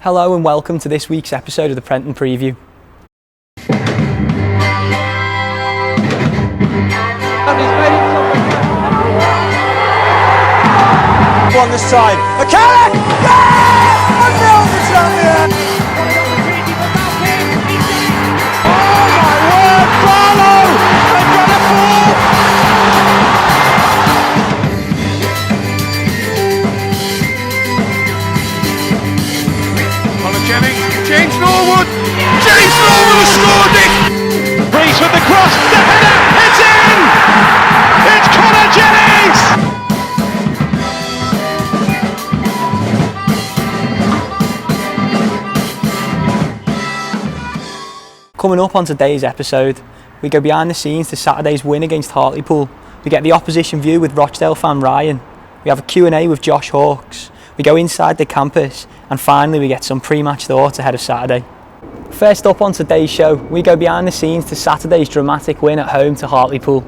Hello and welcome to this week's episode of the Prenton Preview. One this time. McCallum! Yeah! 1-0 for Tranmere! Oh my word, Barlow! They've got a ball! Colin Jennings, James Norwood! James Norwood has scored it! Reece with the cross, the header, it's in! It's Colin Jennings! Coming up on today's episode, we go behind the scenes to Saturday's win against Hartlepool. We get the opposition view with Rochdale fan Ryan. We have a Q&A with Josh Hawkes. We go inside the campus, and finally we get some pre-match thoughts ahead of Saturday. First up on today's show, we go behind the scenes to Saturday's dramatic win at home to Hartlepool.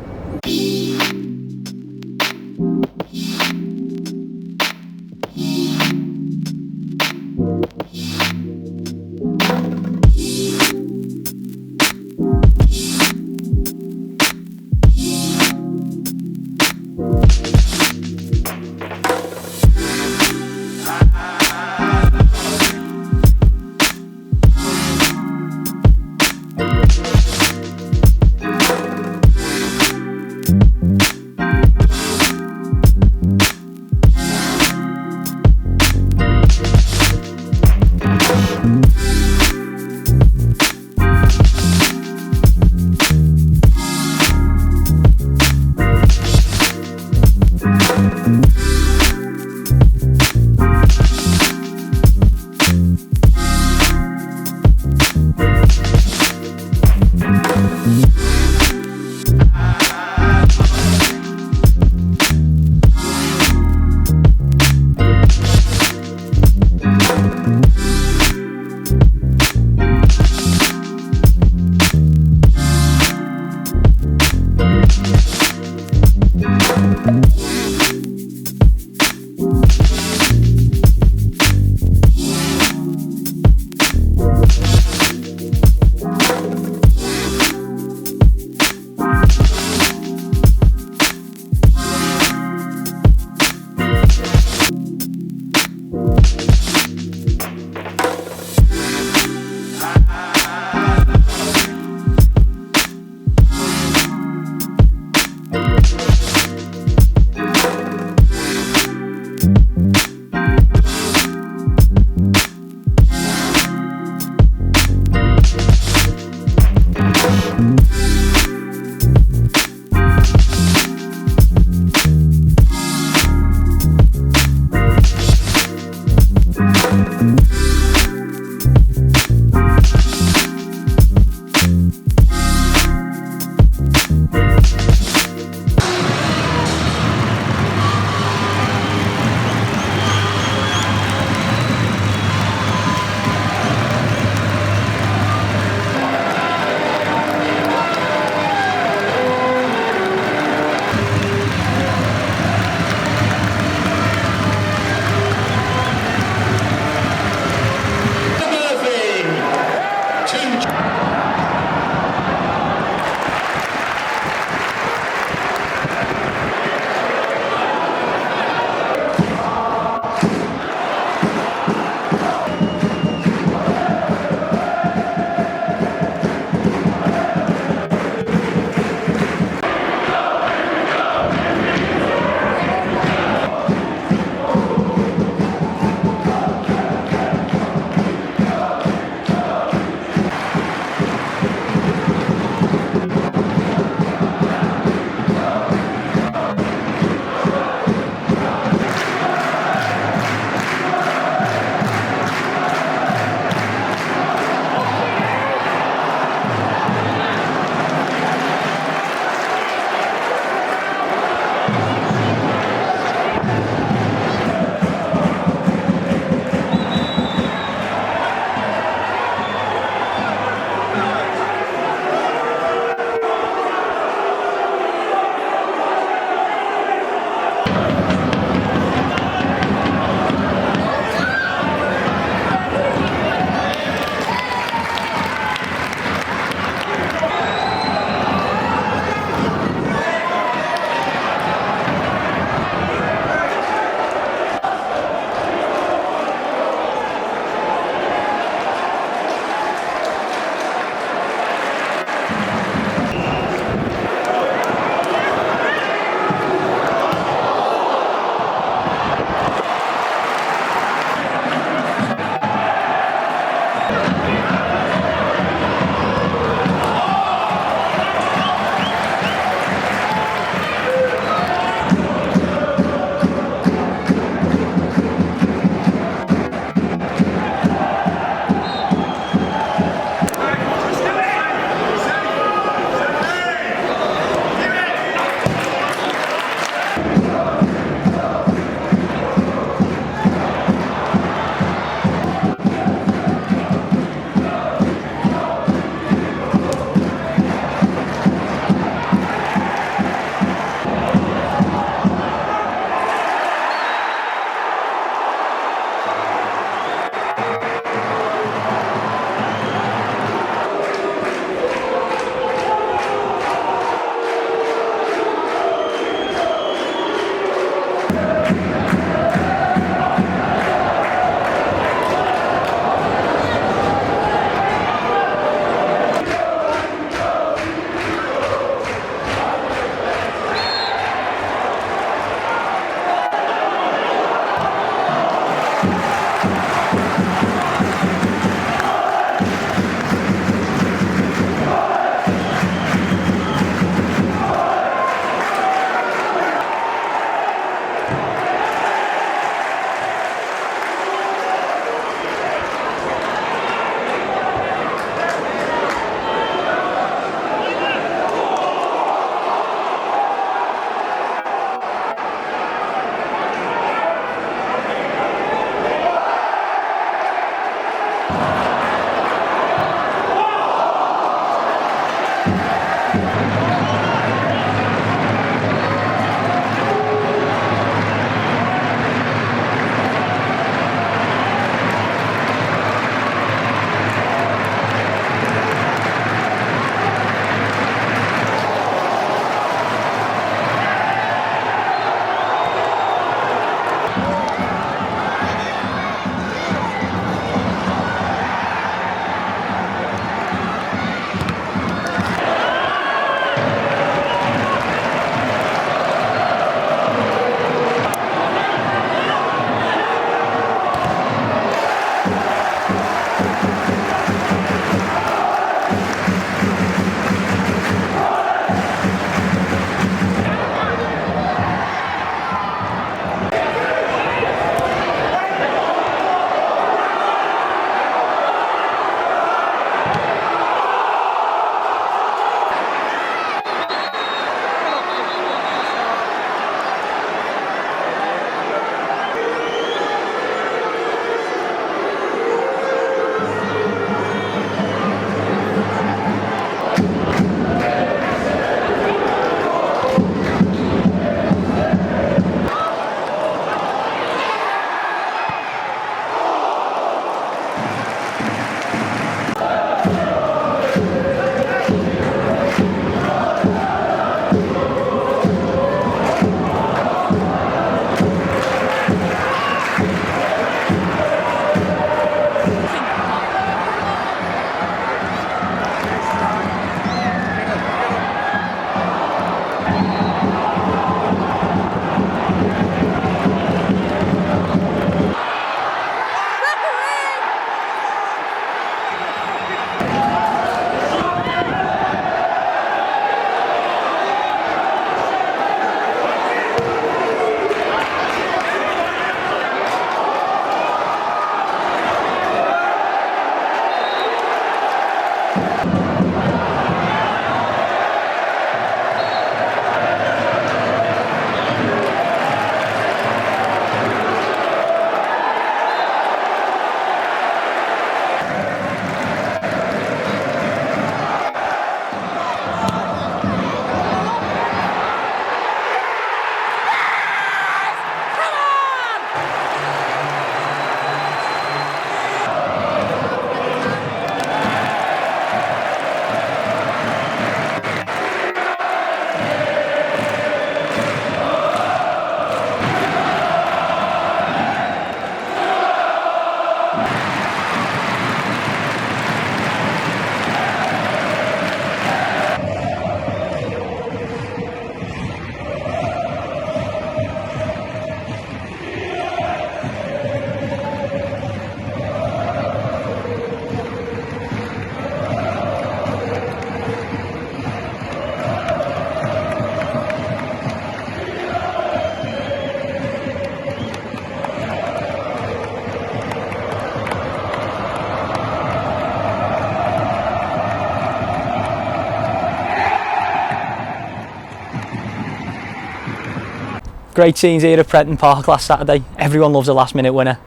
Great scenes here at Prenton Park last Saturday. Everyone loves a last minute winner.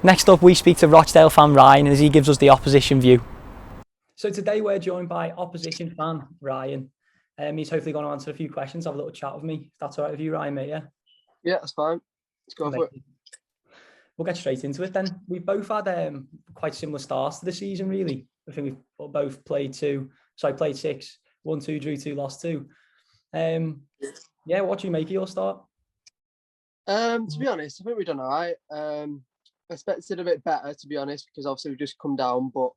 Next up, we speak to Rochdale fan Ryan as he gives us the opposition view. So today we're joined by opposition fan Ryan. He's hopefully going to answer a few questions, have a little chat with me. If that's all right with you, Ryan, mate, yeah? Yeah, that's fine. Let's go for it. We'll get straight into it then. We've both had quite similar starts to the season, really. I think we've both played 6, 1, 2, drew 2, lost 2. Yeah, what do you make of your start? To be honest, I think we've done all right. Expected a bit better, to be honest, because obviously we've just come down, but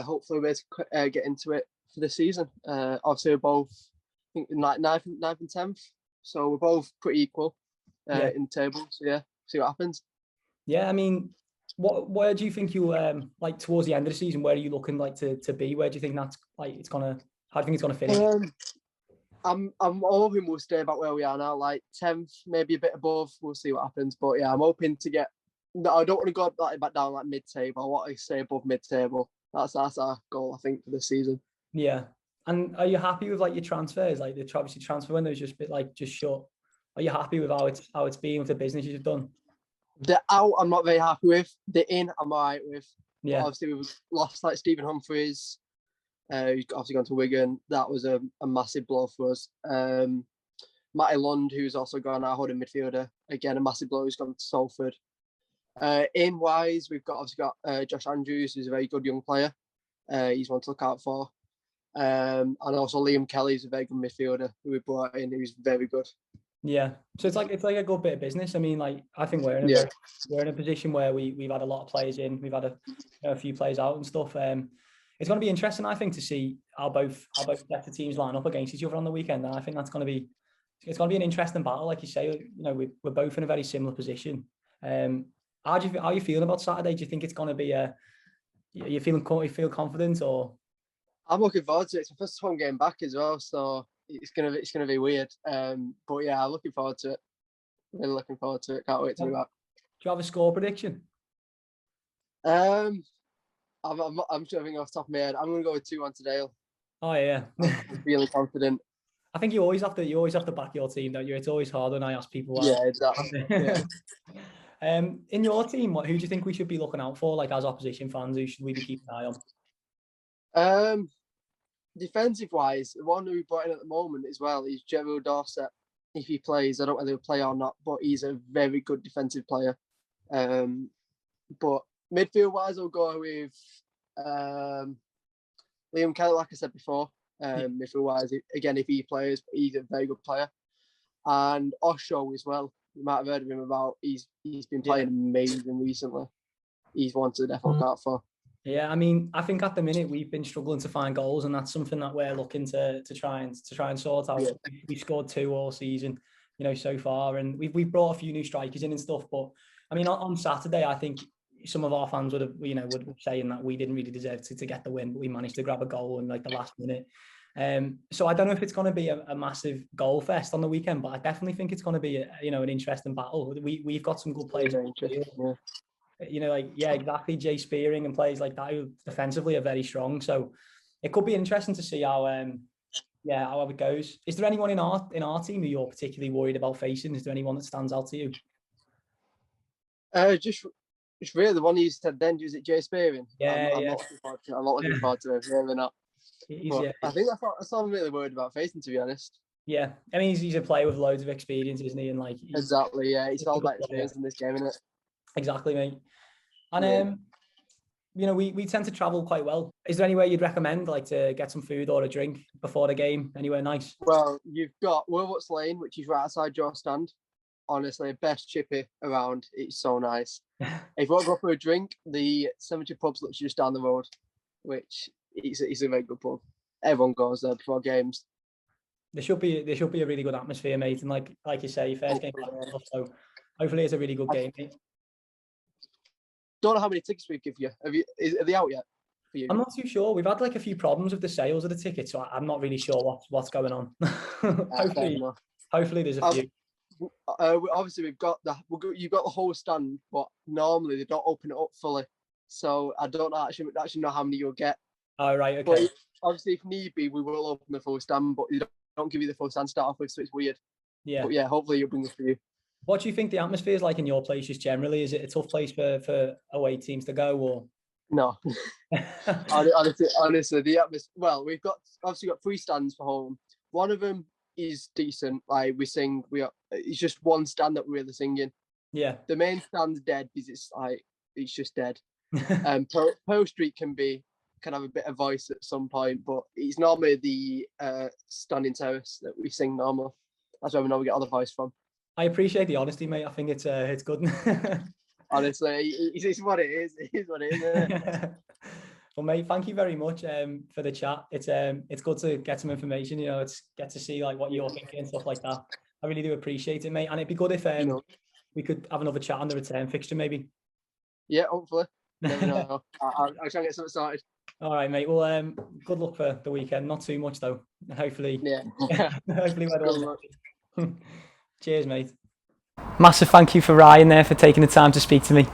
hopefully we're able to get into it for the season. Obviously we're both, I think, in like 9th and 10th, so we're both pretty equal in the table. So yeah, see what happens. Yeah, I mean, where do you think you like towards the end of the season? Where are you looking like to be? Where do you think that's like it's gonna? How do you think it's gonna finish? I'm hoping we'll stay about where we are now, like 10th, maybe a bit above. We'll see what happens. But yeah, I'm hoping to get. No, I don't want to go back down like mid-table. I want to stay above mid-table. That's our goal, I think, for this season. Yeah. And are you happy with like your transfers? Like the obviously transfer window is just a bit like just short. Are you happy with how it's been with the business you've done? The out, I'm not very happy with. The in, I'm alright with. Yeah. But obviously, we've lost like Stephen Humphries. Who's obviously gone to Wigan. That was a massive blow for us. Matty Lund, who's also gone, our holding midfielder. Again, a massive blow. He's gone to Salford. In wise, we've obviously got Josh Andrews, who's a very good young player. He's one to look out for. And also Liam Kelly is a very good midfielder who we brought in, who's very good. Yeah, so it's like a good bit of business. I mean, like I think we're in a position where we've had a lot of players in, we've had a few players out and stuff. It's going to be interesting, I think, to see how both better teams line up against each other on the weekend. And I think it's going to be an interesting battle, like you say. You know, we're both in a very similar position. How are you feeling about Saturday? Do you think it's going to be you feel confident or? I'm looking forward to it. It's my first home game back as well, so it's gonna be weird. But yeah, I'm looking forward to it. Really looking forward to it. Can't wait to be back. Do you have a score prediction? I'm thinking off the top of my head. I'm gonna go with 2-1 to Dale. Oh yeah. I'm feeling confident. I think you always have to back your team, don't you? It's always hard when I ask people. Yeah, exactly. Yeah. In your team, who do you think we should be looking out for, like as opposition fans? Who should we be keeping an eye on? Defensive wise, the one who we brought in at the moment as well is Gerald Dorset. If he plays, I don't know whether he'll play or not, but he's a very good defensive player. But midfield wise, I'll go with Liam Kelly, like I said before. Midfield wise, again, if he plays, he's a very good player. And Osho as well. You might have heard of him he's been playing amazing recently. He's one to definitely look out for. Yeah, I mean, I think at the minute we've been struggling to find goals, and that's something that we're looking to try and sort out. Yeah. We scored 2 all season, so far, and we've brought a few new strikers in and stuff. But I mean, on Saturday, I think some of our fans would be saying that we didn't really deserve to get the win, but we managed to grab a goal in like the last minute. So I don't know if it's going to be a massive goal fest on the weekend, but I definitely think it's going to be an interesting battle. We've got some good players. Yeah. Exactly. Jay Spearing and players like that who defensively are very strong. So it could be interesting to see how it goes. Is there anyone in our team who you're particularly worried about facing? Is there anyone that stands out to you? Just really the one you said then, was it Jay Spearing? I'm not looking forward to it. Really not. I think that's all I'm really worried about facing, to be honest. Yeah, I mean he's a player with loads of experience, isn't he? And like exactly, yeah, he's all about experience in this game, isn't it? Exactly, mate. And we tend to travel quite well. Is there anywhere you'd recommend, like to get some food or a drink before the game? Anywhere nice? Well, you've got Wilwots Lane, which is right outside your stand. Honestly, best chippy around. It's so nice. If you want to go for a drink, the Cemetery Pub's literally just down the road, which is a very good pub. Everyone goes there before games. There should be a really good atmosphere, mate. And like you say, first game, so hopefully it's a really good game, mate. Don't know how many tickets we give you. Are they out yet for you? I'm not too sure. We've had like a few problems with the sales of the tickets, so I'm not really sure what's going on. Hopefully there's a few. Obviously you've got the whole stand, but normally they don't open it up fully, so I don't actually know how many you'll get. Oh right, okay. But obviously, if need be, we will open the full stand, but they don't give you the full stand to start off with, so it's weird. Yeah. But yeah, hopefully you'll bring this for you. What do you think the atmosphere is like in your place just generally? Is it a tough place for away teams to go, or? No, honestly, the atmosphere. Well, we've obviously got 3 stands for home. One of them is decent. Like we sing, it's just one stand that we're really singing. Yeah. The main stand's dead because it's just dead. Pearl Street can have a bit of voice at some point, but it's normally the standing terrace that we sing normally. That's where we normally get all the voice from. I appreciate the honesty, mate. I think it's good. Honestly, it's what it is. It is what it is, isn't it? Well, mate, thank you very much for the chat. It's good to get some information. You know, it's get to see like what you're thinking and stuff like that. I really do appreciate it, mate. And it'd be good if we could have another chat on the return fixture, maybe. Yeah, hopefully. Never know. I'll try and get something started. All right, mate. Well, good luck for the weekend. Not too much though. Hopefully. Yeah. Hopefully, Cheers, mate. Massive thank you for Ryan there for taking the time to speak to me.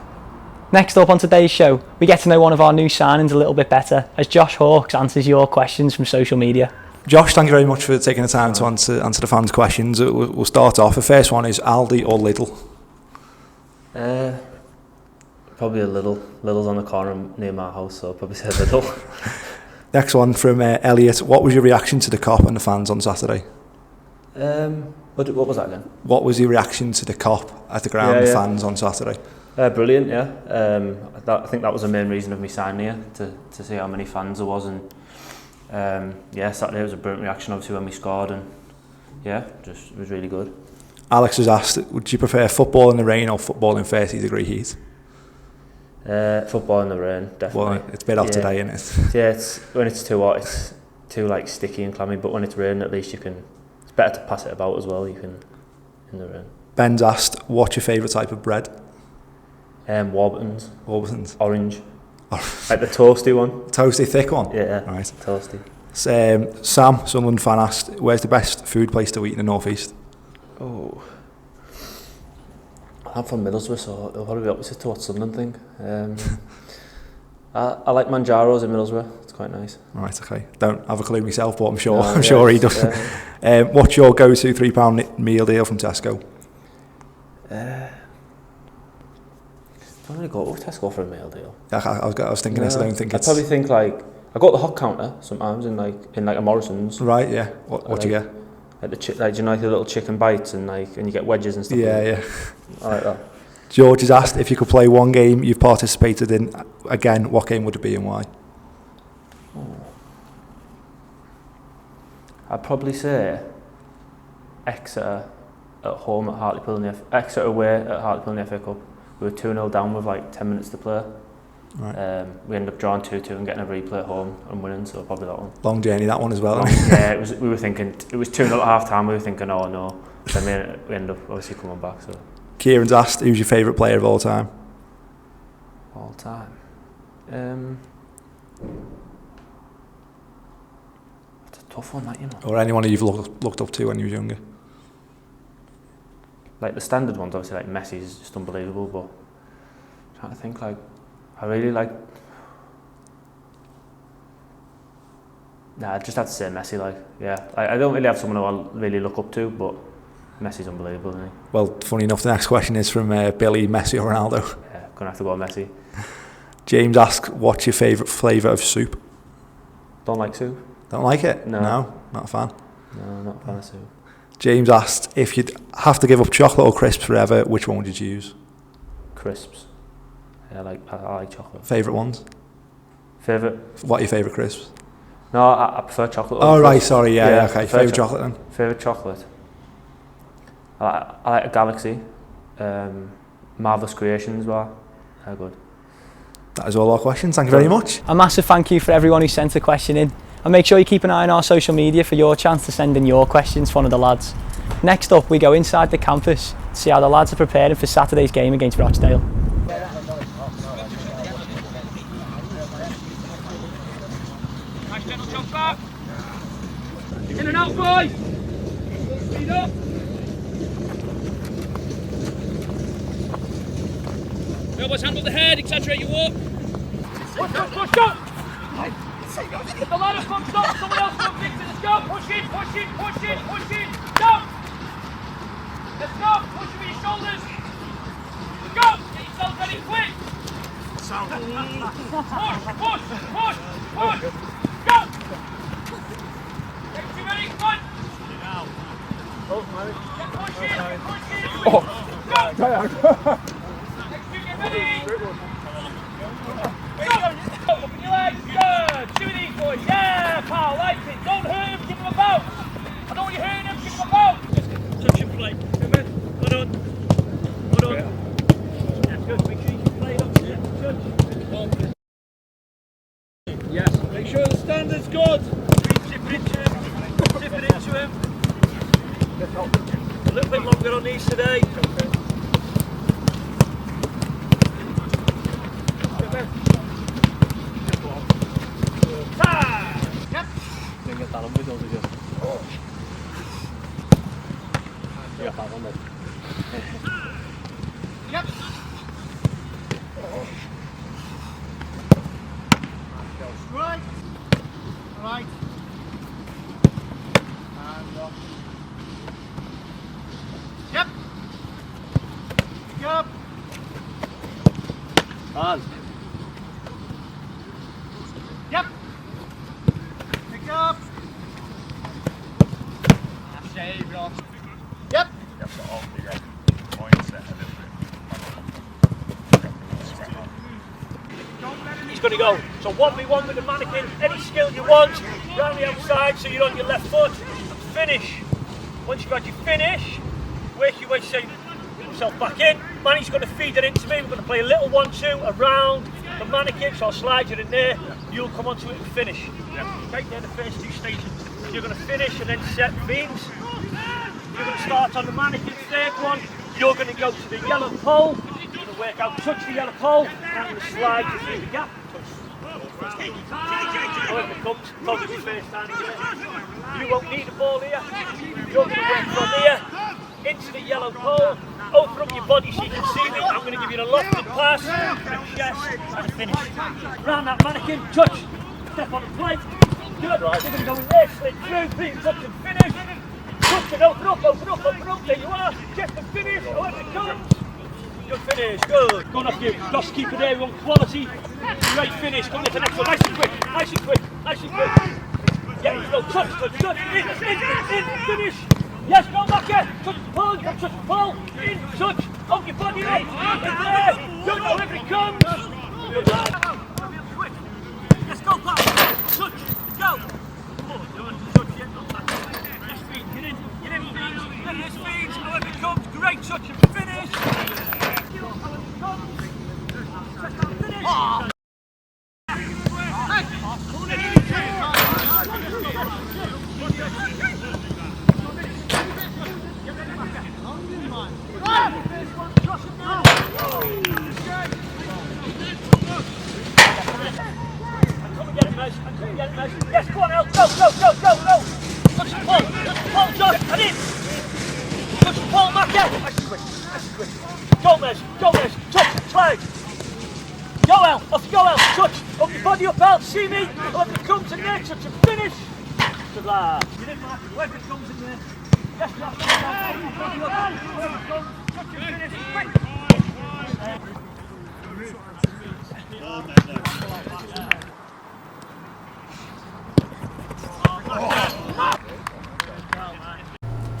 Next up on today's show, we get to know one of our new signings a little bit better as Josh Hawks answers your questions from social media. Josh, thank you very much for taking the time to answer the fans' questions. We'll start off. The first one is Aldi or Lidl? Probably a Lidl. Lidl's on the corner near my house, so I'll probably say Lidl. Next one from Elliot. What was your reaction to the cop and the fans on Saturday? What was that again? What was your reaction to the cop at the ground, the fans on Saturday? Brilliant, yeah. I think that was the main reason of me signing here, to see how many fans there was, and Saturday was a brilliant reaction obviously when we scored, and it was really good. Alex has asked, would you prefer football in the rain or football in 30-degree heat? Football in the rain, definitely. Well, it's a bit hot today, isn't it? Yeah, when it's too hot, it's too like sticky and clammy, but when it's raining, at least it's better to pass it about as well, you can, in the rain. Ben's asked, what's your favourite type of bread? Warburton's. Orange. Like the toasty one. Toasty, thick one? Yeah, right. Toasty. Sam, Sunderland fan, asked, where's the best food place to eat in the North East? Oh. I'm from Middlesbrough, so it'll probably be opposite to what Sunderland think. I like Manjaro's in Middlesbrough. It's quite nice. Right, okay. Don't have a clue myself, but I'm sure he does. Yeah. What's your go-to £3 meal deal from Tesco? I don't really go to Tesco for a meal deal. I was thinking this. I don't think I probably think like I go to the hot counter sometimes in a Morrison's. Right, yeah. What do you get? Like do you like the little chicken bites and you get wedges and stuff? Yeah. I like that. George has asked if you could play one game you've participated in again, what game would it be and why? I'd probably say Exeter at home at Hartlepool Exeter away at Hartlepool in the FA Cup. We were 2-0 down with like 10 minutes to play. Right. We ended up drawing 2-2 and getting a replay at home and winning, so probably that one. Long journey, that one as well. Yeah, we were thinking, it was 2-0 at half time, we were thinking, oh no. Then we ended up obviously coming back. So. Kieran's asked, who's your favourite player of all time? All time? It's a tough one, that, you know. Or anyone who you've looked up to when you were younger? Like the standard ones, obviously, like Messi is just unbelievable, but I'm trying to think, like, I really like... Nah, I just have to say Messi, like, yeah. I don't really have someone who I really look up to, but Messi's unbelievable, isn't he? Well, funny enough, the next question is from Billy, Messi or Ronaldo? Yeah, gonna have to go on Messi. James asks, what's your favourite flavour of soup? Don't like soup. Don't like it? No. Not a fan? No, not a fan of soup. James asked, if you'd have to give up chocolate or crisps forever, which one would you choose? Crisps. Yeah, I like chocolate. Favourite ones? What are your favourite crisps? No, I prefer chocolate. Oh, right, sorry, yeah, okay. Favourite chocolate then? Favourite chocolate? I like a Galaxy. Marvellous Creations as well. They're good. That is all our questions. Thank you very much. A massive thank you for everyone who sent a question in. And make sure you keep an eye on our social media for your chance to send in your questions for one of the lads. Next up, we go inside the campus to see how the lads are preparing for Saturday's game against Rochdale. Nice gentle jump back. In and out, boys. Speed up. Elbows handle the head, accentuate your walk. Push up. The ladder comes up, someone else comes in, let's go. Push in, push in, push in, push in. Jump. Let's go! Push with your shoulders! Go! Get yourself ready quick! Push! Go! Get you ready, come on! Get pushing! Go! Next two, get ready! Go! Open your legs, good! Two of these boys, yeah, pal, like it! Don't hurt him, give him a bounce! I don't want you hurting him, give him a bounce! Touch and play, well done! That's good, make sure you can play it up to the touch. Yes, make sure the standard's good! Tip it into him. A little bit longer on these today. Yep. Right. Right. And up. Yep. Yep. On. Yep. Pick up. Shave off. Yep. He's going to go. So 1v1 with the mannequin, any skill you want, round the outside so you're on your left foot, and finish. Once you've had your finish, work your way, say, yourself back in. Manny's going to feed it into me. We're going to play a little 1-2 around the mannequin, so I'll slide you in there, you'll come onto it and finish. Right there, the first two stations. You're going to finish and then set beams. You're going to start on the mannequin, third one. You're going to go to the yellow pole. You're going to work out, touch the yellow pole, and I'm going to slide you through the gap. However it comes, probably your first time here. You won't need the ball here. You're going to work from here into the yellow pole. Open up your body so you can see me. I'm going to give you a lofted pass, chest, and finish. Round that mannequin, touch, step on the plate. Good. Right. You're going to go in there, slip through, please, touch and finish. Touch and open up. There you are. Chest and finish. However it comes. Good finish, good. Go on off you. Just keep it there, we want quality. Great finish. Come to the next one. Nice and quick. Yeah, you go. Touch. In, finish. Yes, go back here. Touch the pole. In, touch. Open your body up. In there. Good, however it comes. Good lad. Quick. Yes, go back. Touch. Go. Touch yet. Yes, feet. Get in, feet. Yes, feet. However it comes. Great touch and finish. Yes, go on, El. Go. Touch the pole, Josh, and in. Touch the pole, Macca. Nice and quick. Go, Les. Touch, slide. Go, El. Off you go, El. Touch. Up your body up, El. See me. Whoever it comes in there, touch and finish. Good lad. You didn't like it. Whoever it comes in there. Yes, you have to body up. Whoever it comes, touch and finish. Quick.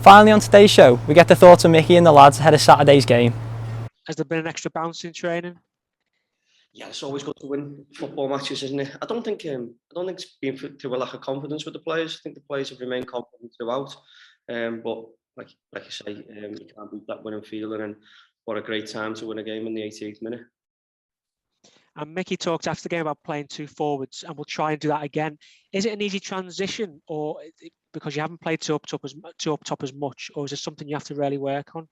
Finally on today's show, we get the thoughts of Mickey and the lads ahead of Saturday's game. Has there been an extra bounce in training? Yeah, it's always good to win football matches, isn't it? I don't think it's been through a lack of confidence with the players. I think the players have remained confident throughout. But like you say, you can't beat that winning feeling, and what a great time to win a game in the 88th minute. And Mickey talked after the game about playing two forwards, and we'll try and do that again. Is it an easy transition, or because you haven't played two up top as much, or is it something you have to really work on?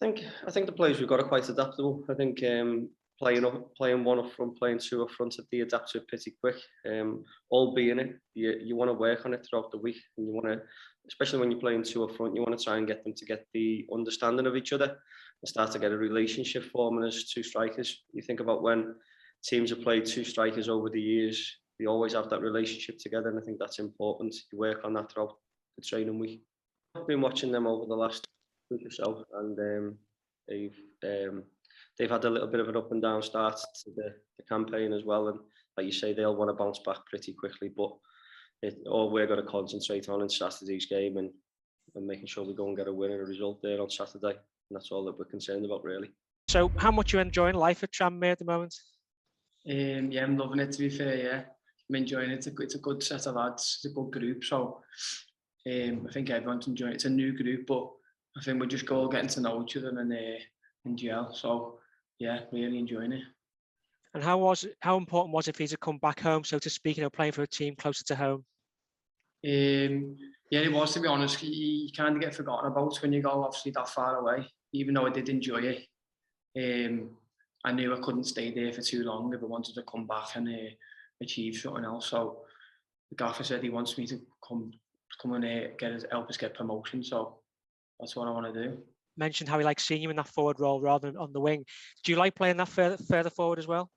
I think the players we've got are quite adaptable. I think playing one up front, playing two up front, they adapt to it pretty quick. All being it, you want to work on it throughout the week, and you want to, especially when you're playing two up front, you want to try and get them to get the understanding of each other and start to get a relationship forming as two strikers. You think about when teams have played two strikers over the years, they always have that relationship together, and I think that's important. You work on that throughout the training week. I've been watching them over the last like yourself, and they've had a little bit of an up and down start to the campaign as well, and like you say, they'll want to bounce back pretty quickly. But all we're going to concentrate on in Saturday's game and making sure we go and get a win and a result there on Saturday, and that's all that we're concerned about, really. So, how much are you enjoying life at Tranmere at the moment? Yeah, I'm loving it, to be fair. Yeah, I'm enjoying it. It's a good set of lads. It's a good group. So I think everyone's enjoying it. It's a new group, but I think we're just all getting to know each other and gel. So yeah, really enjoying it. And how important was it for you to come back home, so to speak, playing for a team closer to home? Yeah, it was, to be honest. You kind of get forgotten about when you go obviously that far away. Even though I did enjoy it, I knew I couldn't stay there for too long if I wanted to come back and achieve something else. So the gaffer said he wants me to come and help us get promotion. So that's what I want to do. Mentioned how he likes seeing you in that forward role rather than on the wing. Do you like playing that further forward as well?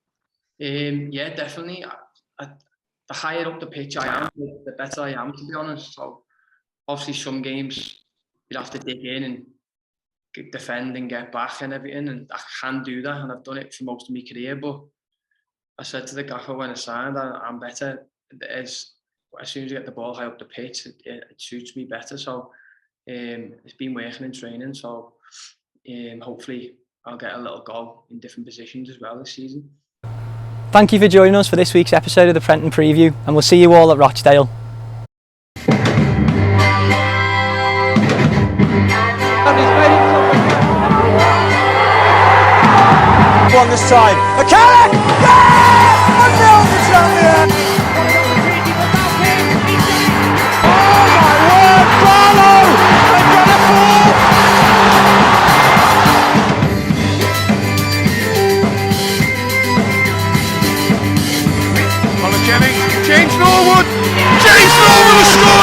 Yeah, definitely. The higher up the pitch I am, the better I am, to be honest. So obviously some games you'll have to dig in and defend and get back and everything, and I can do that, and I've done it for most of my career. But I said to the gaffer when I signed, I'm better as soon as I get the ball high up the pitch, it suits me better. So it's been working in training, so hopefully I'll get a little go in different positions as well this season. Thank you for joining us for this week's episode of the Prenton Preview, and we'll see you all at Rochdale. One this time. McCallum! Yeah! 1-0 to Tranmere! Oh my word, Barlow! They've got a ball! Colin Jennings, James Norwood! James Norwood has scored!